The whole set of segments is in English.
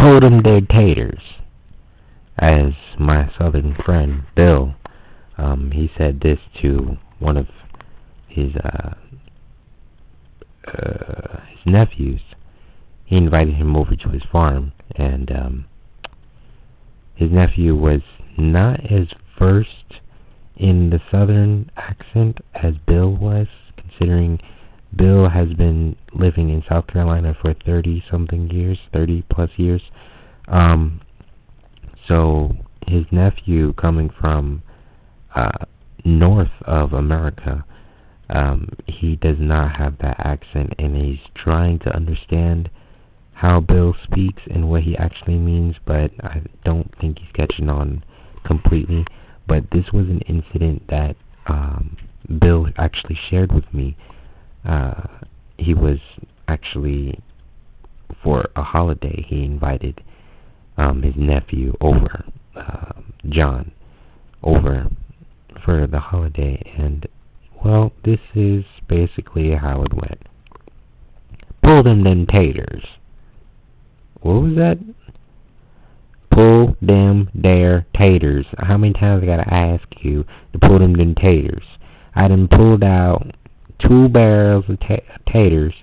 Told them they're taters. As my southern friend Bill, he said this to one of his nephews. He invited him over to his farm, and his nephew was not as versed in the southern accent as Bill was, considering Bill has been living in South Carolina for 30-something years, 30-plus years. So his nephew, coming from north of America, he does not have that accent, and he's trying to understand how Bill speaks and what he actually means, but I don't think he's catching on completely. But this was an incident that Bill actually shared with me. He was actually, for a holiday, he invited his nephew over, John, over for the holiday, and, well, this is basically how it went. Pull them taters. What was that? Pull them their taters. How many times I gotta ask you to pull them taters? I done pulled out 2 barrels of taters,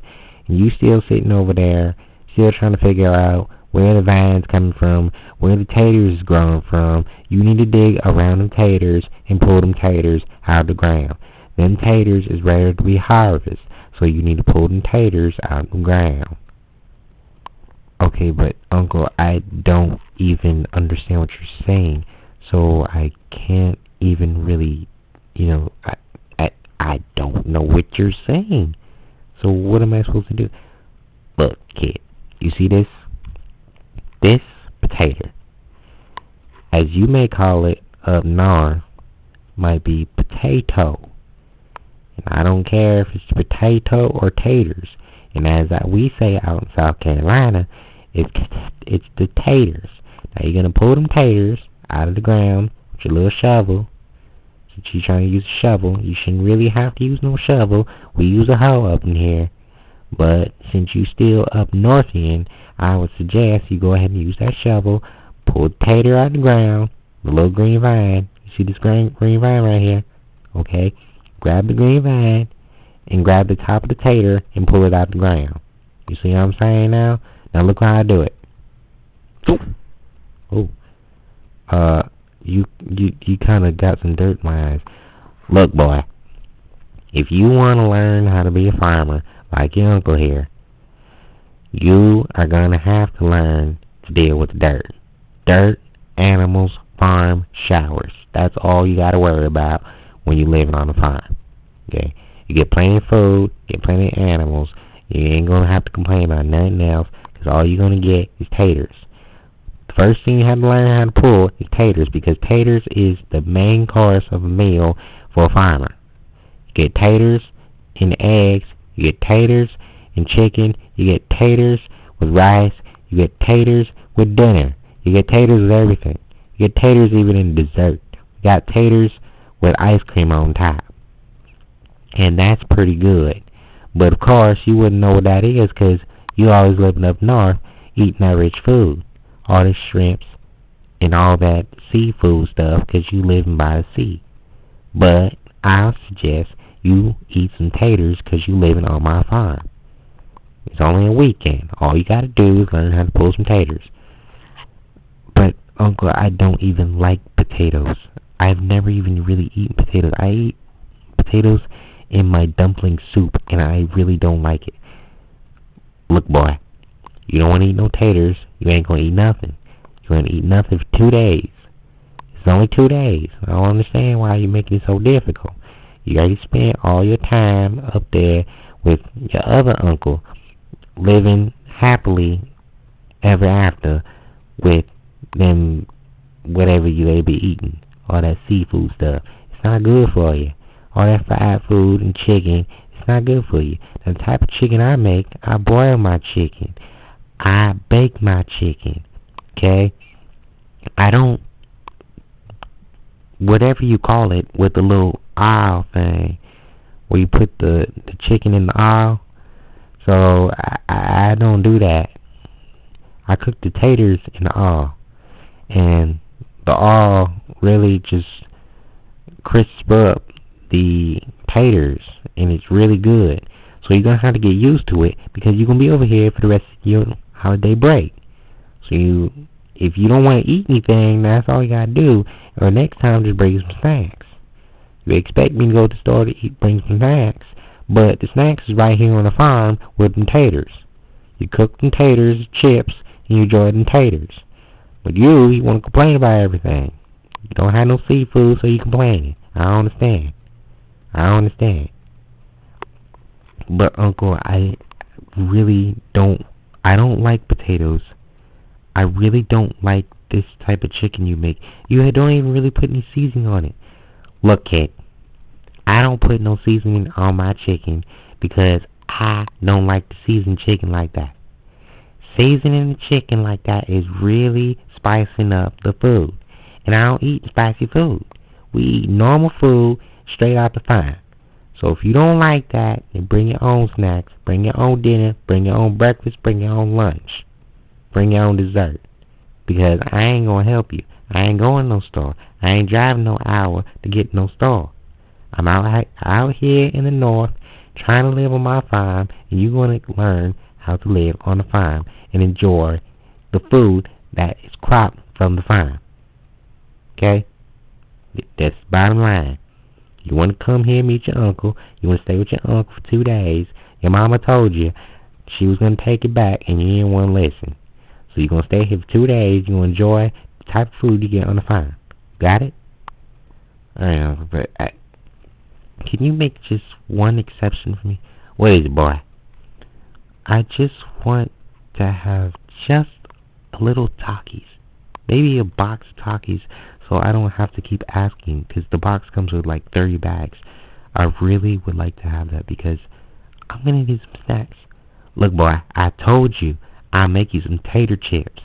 and you still sitting over there, still trying to figure out where the vine's coming from, where the taters is growing from. You need to dig around them taters and pull them taters out of the ground. Them taters is ready to be harvested, so you need to pull them taters out of the ground. Okay, but Uncle, I don't even understand what you're saying, so I can't even really, I don't know what you're saying. So what am I supposed to do? Look, kid, you see this? This potato, as you may call it up north, might be potato. And I don't care if it's potato or taters. And as we say out in South Carolina, it's the taters. Now you're going to pull them taters out of the ground with your little shovel. Since you're trying to use a shovel, you shouldn't really have to use no shovel. We use a hoe up in here. But since you still up north end, I would suggest you go ahead and use that shovel, pull the tater out of the ground, the little green vine. You see this green vine right here? Okay? Grab the green vine and grab the top of the tater and pull it out of the ground. You see what I'm saying now? Now look how I do it. You kind of got some dirt in my eyes. Look, boy, if you want to learn how to be a farmer like your uncle here, you are going to have to learn to deal with dirt. Dirt, animals, farm, showers. That's all you got to worry about when you're living on a farm. Okay? You get plenty of food, get plenty of animals. You ain't going to have to complain about nothing else, because all you're going to get is taters. The first thing you have to learn how to pull is taters, because taters is the main course of a meal for a farmer. You get taters and eggs, you get taters and chicken, you get taters with rice, you get taters with dinner, you get taters with everything. You get taters even in dessert. You got taters with ice cream on top. And that's pretty good. But of course, you wouldn't know what that is, because you always living up north eating that rich food. All the shrimps and all that seafood stuff, because you living by the sea. But I'll suggest you eat some taters, because you living on my farm. It's only a weekend. All you got to do is learn how to pull some taters. But, Uncle, I don't even like potatoes. I've never even really eaten potatoes. I eat potatoes in my dumpling soup, and I really don't like it. Look, boy, you don't want to eat no taters, you ain't going to eat nothing. You're going to eat nothing for 2 days. It's only 2 days. I don't understand why you're making it so difficult. You already spent all your time up there with your other uncle, living happily ever after with them, whatever they be eating, all that seafood stuff. It's not good for you. All that fried food and chicken, it's not good for you. The type of chicken I make, I boil my chicken. I bake my chicken. Okay? I don't, whatever you call it, with the little oil thing, where you put the chicken in the oil. So I don't do that. I cooked the taters in the oil, and the oil really just crisp up the taters, and it's really good. So you're gonna have to get used to it because you're gonna be over here for the rest of your holiday break. So if you don't want to eat anything, that's all you gotta do. Or next time, just bring some snacks. You expect me to go to the store to bring some snacks, but the snacks is right here on the farm with them taters. You cook them taters, chips, and you enjoy them taters. But you want to complain about everything. You don't have no seafood, so you complaining. I don't understand. But Uncle, I don't like potatoes. I really don't like this type of chicken you make. You don't even really put any seasoning on it. Look, kid, I don't put no seasoning on my chicken because I don't like to season chicken like that. Seasoning the chicken like that is really spicing up the food. And I don't eat spicy food. We eat normal food straight out the farm. So if you don't like that, then bring your own snacks, bring your own dinner, bring your own breakfast, bring your own lunch, bring your own dessert. Because I ain't going to help you. I ain't going to no store. I ain't driving no hour to get no store. I'm out here in the north trying to live on my farm, and you're going to learn how to live on the farm and enjoy the food that is cropped from the farm. Okay? That's the bottom line. You want to come here, meet your uncle. You want to stay with your uncle for 2 days. Your mama told you she was going to take it back, and you didn't want to listen. So you're going to stay here for 2 days. You're going to enjoy the type of food you get on the farm. Got it? I know, but can you make just one exception for me? What is it, boy? I just want to have just a little Takis. Maybe a box of Takis so I don't have to keep asking because the box comes with like 30 bags. I really would like to have that because I'm going to need some snacks. Look, boy, I told you I'll make you some tater chips.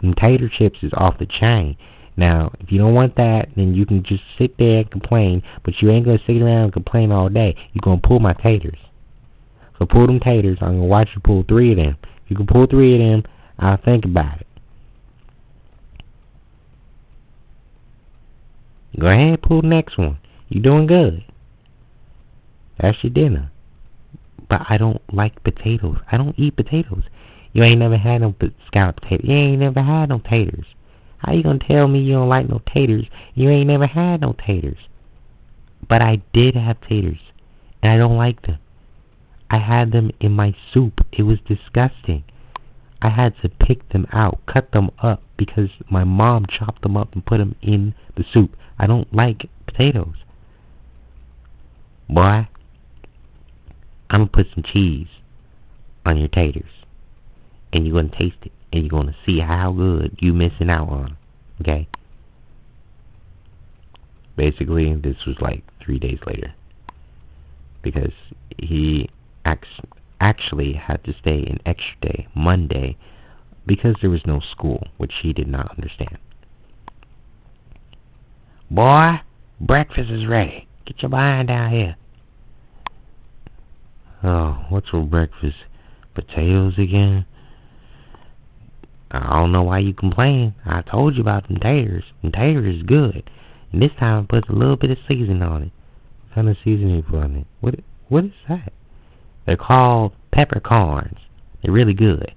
And tater chips is off the chain. Now, if you don't want that, then you can just sit there and complain, but you ain't going to sit around and complain all day. You're going to pull my taters. So pull them taters. I'm going to watch you pull 3 of them. If you can pull 3 of them, I'll think about it. Go ahead, pull the next one. You're doing good. That's your dinner. But I don't like potatoes. I don't eat potatoes. You ain't never had no scalloped potatoes. You ain't never had no taters. How you gonna tell me you don't like no taters? You ain't never had no taters. But I did have taters, and I don't like them. I had them in my soup. It was disgusting. I had to pick them out, cut them up, because my mom chopped them up and put them in the soup. I don't like potatoes. Boy, I'm gonna put some cheese on your taters, and you're gonna taste it, and you're gonna see how good you missing out on. Okay? Basically, this was like 3 days later, because he actually had to stay an extra day, Monday, because there was no school, which he did not understand. Boy, breakfast is ready. Get your behind down here. Oh, what's for breakfast? Potatoes again? I don't know why you complain. I told you about them taters. Them taters is good. And this time I put a little bit of seasoning on it. What kind of seasoning you put on it? What is that? They're called peppercorns. They're really good.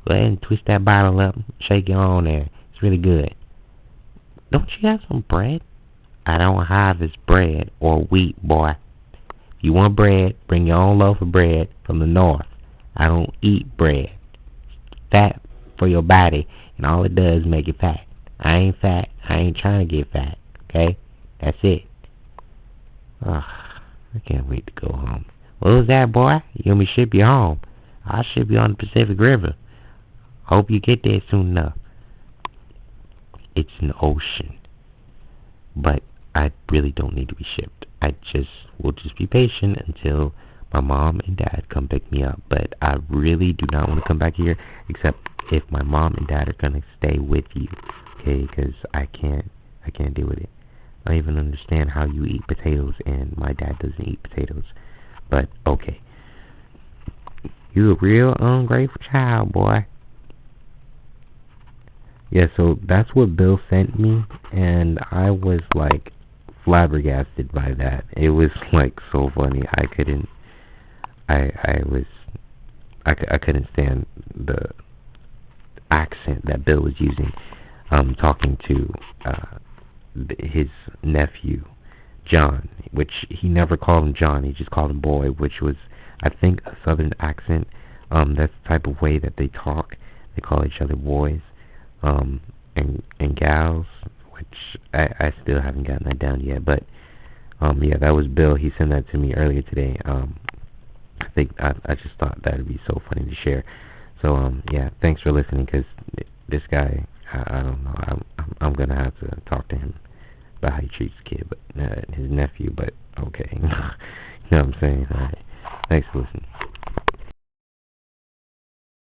Go ahead and twist that bottle up. Shake it on there. It's really good. Don't you have some bread? I don't have this bread or wheat, boy. If you want bread, bring your own loaf of bread from the north. I don't eat bread. It's fat for your body, and all it does is make it fat. I ain't fat. I ain't trying to get fat. Okay? That's it. Ugh, I can't wait to go home. What was that, boy? You want me to ship you home? I'll ship you on the Pacific River. Hope you get there soon enough. It's an ocean. But I really don't need to be shipped. Will just be patient until my mom and dad come pick me up. But I really do not want to come back here, except if my mom and dad are gonna stay with you, okay? Because I can't deal with it. I don't even understand how you eat potatoes, and my dad doesn't eat potatoes. But okay, you a real ungrateful child, boy. Yeah, so that's what Bill sent me, and I was like flabbergasted by that. It was like so funny. I couldn't stand the accent that Bill was using, talking to his nephew John, which he never called him John. He just called him Boy, which was, I think, a Southern accent. That's the type of way that they talk. They call each other boys, and gals, which I still haven't gotten that down yet. But yeah, that was Bill. He sent that to me earlier today. I think I just thought that would be so funny to share. So yeah, thanks for listening. Cause this guy, I don't know. I'm gonna have to talk to him about how he treats his kid, but his nephew. But okay, you know what I'm saying. All right, thanks for listening.